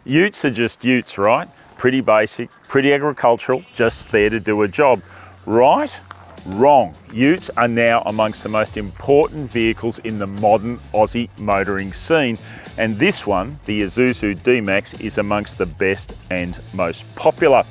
Utes are just utes, right? Pretty basic, pretty agricultural, just there to do a job. Right? Wrong. Utes are now amongst the most important vehicles in the modern Aussie motoring scene, and this one, the Isuzu D-MAX, is amongst the best and most popular.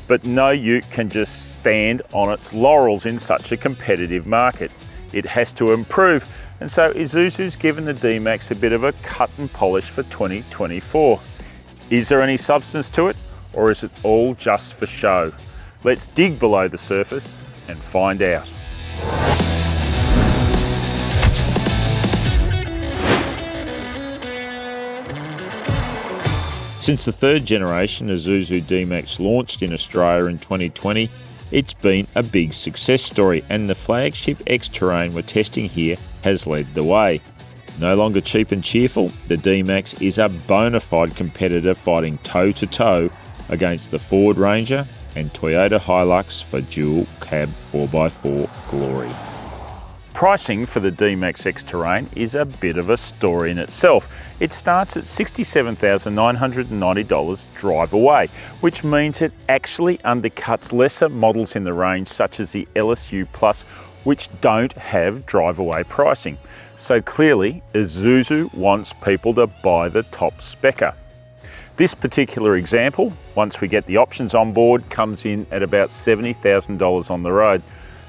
But no ute can just stand on its laurels in such a competitive market. It has to improve, and so Isuzu's given the D-MAX a bit of a cut and polish for 2024. Is there any substance to it, or is it all just for show? Let's dig below the surface and find out. Since the third generation Isuzu D-MAX launched in Australia in 2020, it's been a big success story, and the flagship X-Terrain we're testing here has led the way. No longer cheap and cheerful, the D-MAX is a bona fide competitor fighting toe-to-toe against the Ford Ranger and Toyota Hilux for dual cab 4x4 glory. Pricing for the D-MAX X-Terrain is a bit of a story in itself. It starts at $67,990 drive away, which means it actually undercuts lesser models in the range such as the LSU Plus, which don't have drive away pricing. So clearly, Isuzu wants people to buy the top specker. This particular example, once we get the options on board, comes in at about $70,000 on the road.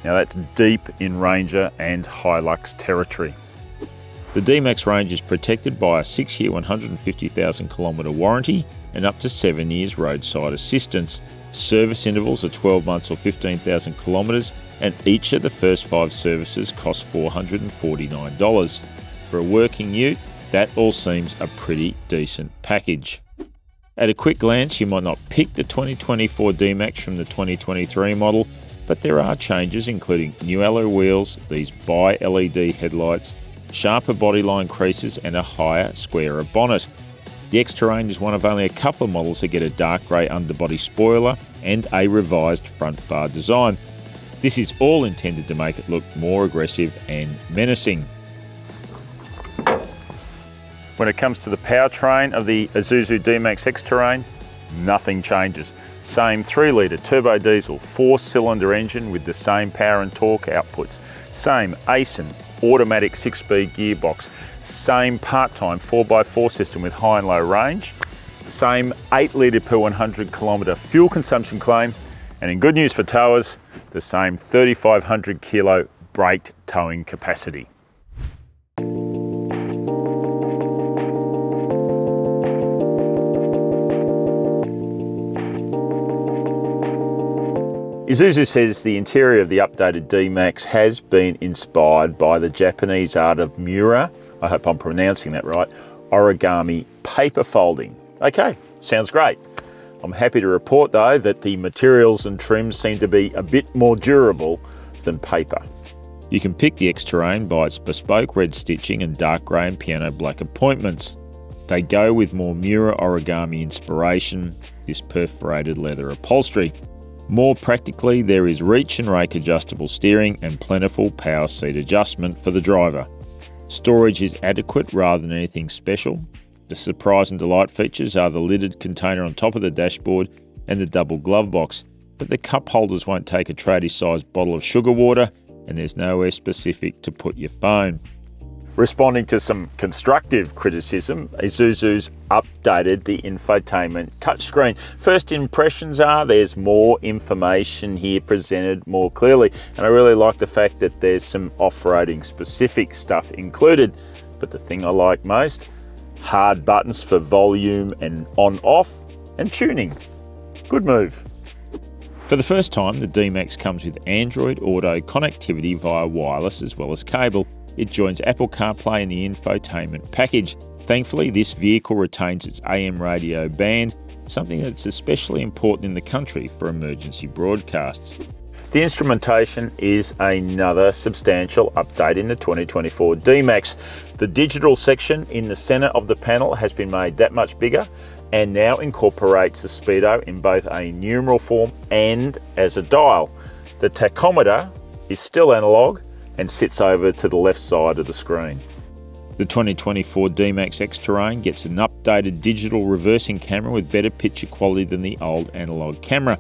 Now that's deep in Ranger and Hilux territory. The D-MAX range is protected by a 6-year 150,000 kilometre warranty and up to 7 years roadside assistance. Service intervals are 12 months or 15,000 kilometres, and each of the first 5 services cost $449. For a working ute, that all seems a pretty decent package. At a quick glance, you might not pick the 2024 D-MAX from the 2023 model, but there are changes including new alloy wheels, these bi-LED headlights, sharper bodyline creases and a higher, squarer bonnet. The X-Terrain is one of only a couple of models that get a dark grey underbody spoiler and a revised front bar design. This is all intended to make it look more aggressive and menacing. When it comes to the powertrain of the Isuzu D-MAX X-Terrain, nothing changes. Same 3-litre turbo diesel 4-cylinder engine with the same power and torque outputs. Same ACEN automatic 6-speed gearbox. Same part-time 4x4 system with high and low range. Same 8-litre per 100 kilometre fuel consumption claim. And in good news for towers, the same 3,500 kilo braked towing capacity. Isuzu says the interior of the updated D-MAX has been inspired by the Japanese art of mura, I hope I'm pronouncing that right, origami paper folding. Okay, sounds great. I'm happy to report though that the materials and trims seem to be a bit more durable than paper. You can pick the X-Terrain by its bespoke red stitching and dark grey and piano black appointments. They go with more mura origami inspiration, this perforated leather upholstery. More practically, there is reach and rake adjustable steering and plentiful power seat adjustment for the driver. Storage is adequate rather than anything special. The surprise and delight features are the lidded container on top of the dashboard and the double glove box, but the cup holders won't take a tradie-sized bottle of sugar water, and there's nowhere specific to put your phone. Responding to some constructive criticism, Isuzu's updated the infotainment touchscreen. First impressions are there's more information here presented more clearly, and I really like the fact that there's some off-roading specific stuff included. But the thing I like most, hard buttons for volume and on-off and tuning. Good move. For the first time, the D-MAX comes with Android Auto connectivity via wireless as well as cable. It joins Apple CarPlay in the infotainment package. Thankfully, this vehicle retains its AM radio band, something that's especially important in the country for emergency broadcasts. The instrumentation is another substantial update in the 2024 D-MAX. The digital section in the centre of the panel has been made that much bigger and now incorporates the speedo in both a numeral form and as a dial. The tachometer is still analog and sits over to the left side of the screen. The 2024 D-MAX X-Terrain gets an updated digital reversing camera with better picture quality than the old analogue camera.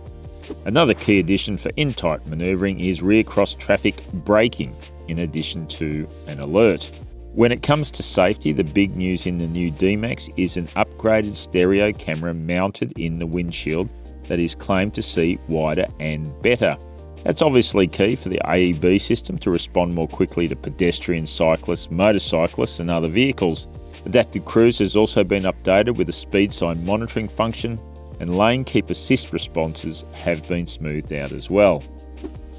Another key addition for in-tight manoeuvring is rear cross-traffic braking, in addition to an alert. When it comes to safety, the big news in the new D-MAX is an upgraded stereo camera mounted in the windshield that is claimed to see wider and better. That's obviously key for the AEB system to respond more quickly to pedestrians, cyclists, motorcyclists and other vehicles. Adaptive Cruise has also been updated with a speed sign monitoring function, and lane keep assist responses have been smoothed out as well.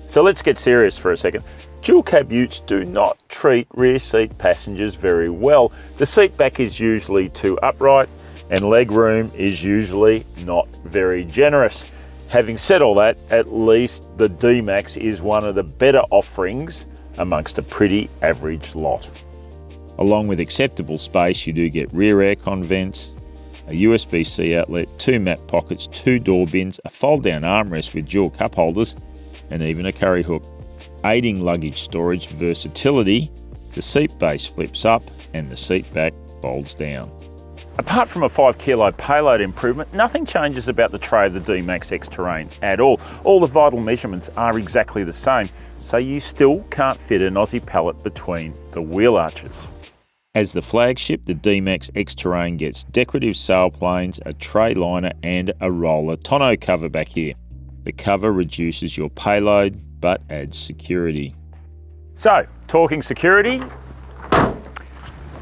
So let's get serious for a second. Dual cab utes do not treat rear seat passengers very well. The seat back is usually too upright and leg room is usually not very generous. Having said all that, at least the D-MAX is one of the better offerings amongst a pretty average lot. Along with acceptable space, you do get rear aircon vents, a USB-C outlet, 2 map pockets, 2 door bins, a fold-down armrest with dual cup holders, and even a curry hook. Aiding luggage storage versatility, the seat base flips up and the seat back folds down. Apart from a 5 kilo payload improvement, nothing changes about the tray of the D-MAX X-Terrain at all. All the vital measurements are exactly the same, so you still can't fit an Aussie pallet between the wheel arches. As the flagship, the D-MAX X-Terrain gets decorative sail planes, a tray liner and a roller tonneau cover back here. The cover reduces your payload but adds security. So, talking security,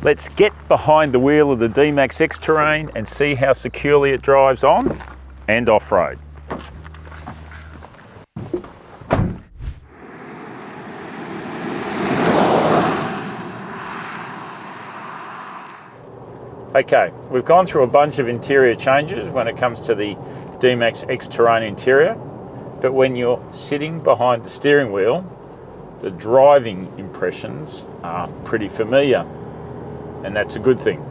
let's get behind the wheel of the D-MAX X-Terrain and see how securely it drives on and off-road. Okay, we've gone through a bunch of interior changes when it comes to the D-MAX X-Terrain interior, but when you're sitting behind the steering wheel, the driving impressions are pretty familiar, and that's a good thing.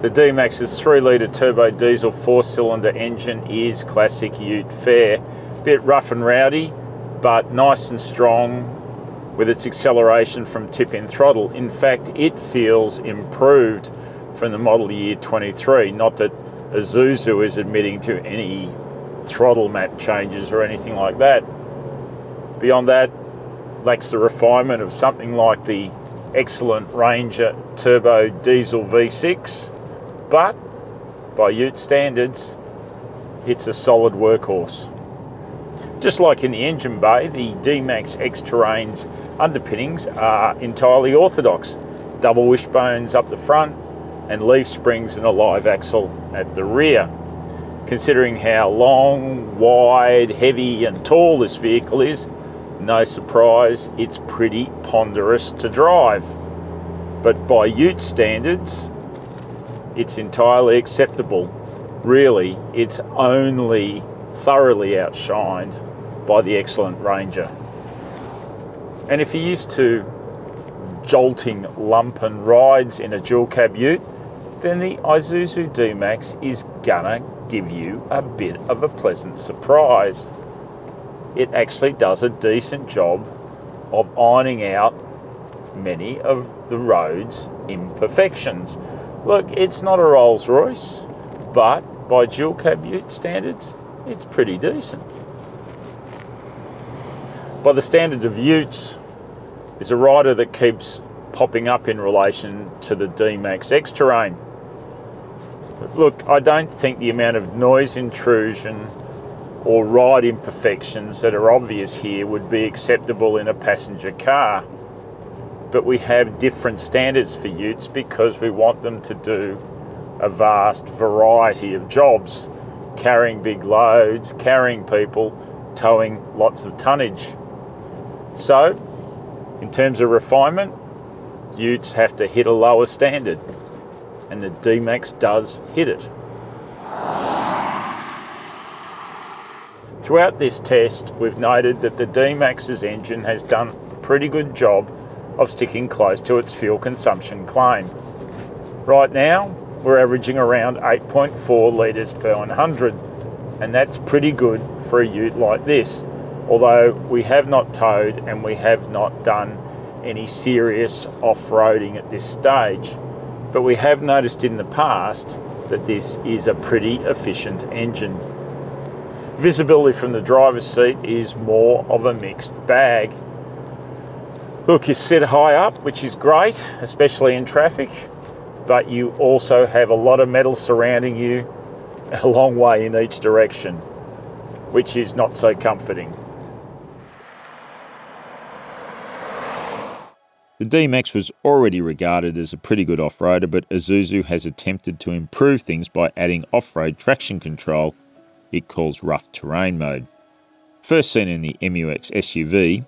The D-MAX's 3-litre turbo diesel 4-cylinder engine is classic ute fare. A bit rough and rowdy, but nice and strong with its acceleration from tip-in throttle. In fact, it feels improved from the model year 23. Not that Isuzu is admitting to any throttle map changes or anything like that. Beyond that, lacks the refinement of something like the excellent Ranger turbo diesel V6, but by ute standards, it's a solid workhorse. Just like in the engine bay, the D-MAX X-Terrain's underpinnings are entirely orthodox. Double wishbones up the front and leaf springs and a live axle at the rear. Considering how long, wide, heavy and tall this vehicle is, no surprise it's pretty ponderous to drive. But by ute standards, it's entirely acceptable. Really, it's only thoroughly outshined by the excellent Ranger. And if you're used to jolting lump and rides in a dual cab ute, then the Isuzu D-MAX is gonna give you a bit of a pleasant surprise. It actually does a decent job of ironing out many of the road's imperfections. Look, it's not a Rolls Royce, but by dual cab ute standards, it's pretty decent. By the standards of utes, is a rider that keeps popping up in relation to the D-MAX X-Terrain. Look, I don't think the amount of noise intrusion or ride imperfections that are obvious here would be acceptable in a passenger car. But we have different standards for utes because we want them to do a vast variety of jobs, carrying big loads, carrying people, towing lots of tonnage. So, in terms of refinement, utes have to hit a lower standard, and the D-MAX does hit it. Throughout this test, we've noted that the D-MAX's engine has done a pretty good job of sticking close to its fuel consumption claim. Right now, we're averaging around 8.4 litres per 100, and that's pretty good for a ute like this, although we have not towed and we have not done any serious off-roading at this stage. But we have noticed in the past that this is a pretty efficient engine. Visibility from the driver's seat is more of a mixed bag. Look, you sit high up, which is great, especially in traffic, but you also have a lot of metal surrounding you a long way in each direction, which is not so comforting. The D-MAX was already regarded as a pretty good off-roader, but Isuzu has attempted to improve things by adding off-road traction control it calls rough terrain mode. First seen in the MUX SUV,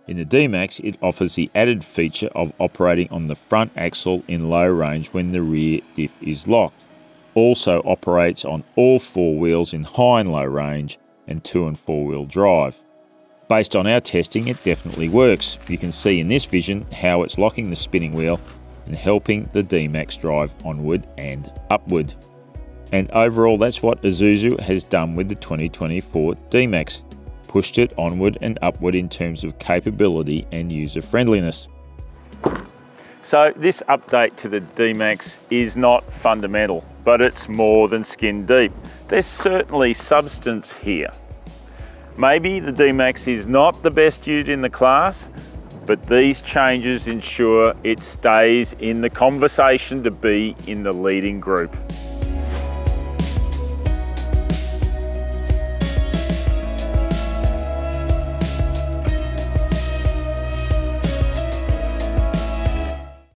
in the D-MAX it offers the added feature of operating on the front axle in low range when the rear diff is locked. Also operates on all four wheels in high and low range and 2- and 4-wheel drive. Based on our testing, it definitely works. You can see in this vision how it's locking the spinning wheel and helping the D-MAX drive onward and upward. And overall, that's what Isuzu has done with the 2024 D-MAX. Pushed it onward and upward in terms of capability and user friendliness. So this update to the D-MAX is not fundamental, but it's more than skin deep. There's certainly substance here. Maybe the D-MAX is not the best ute in the class, but these changes ensure it stays in the conversation to be in the leading group.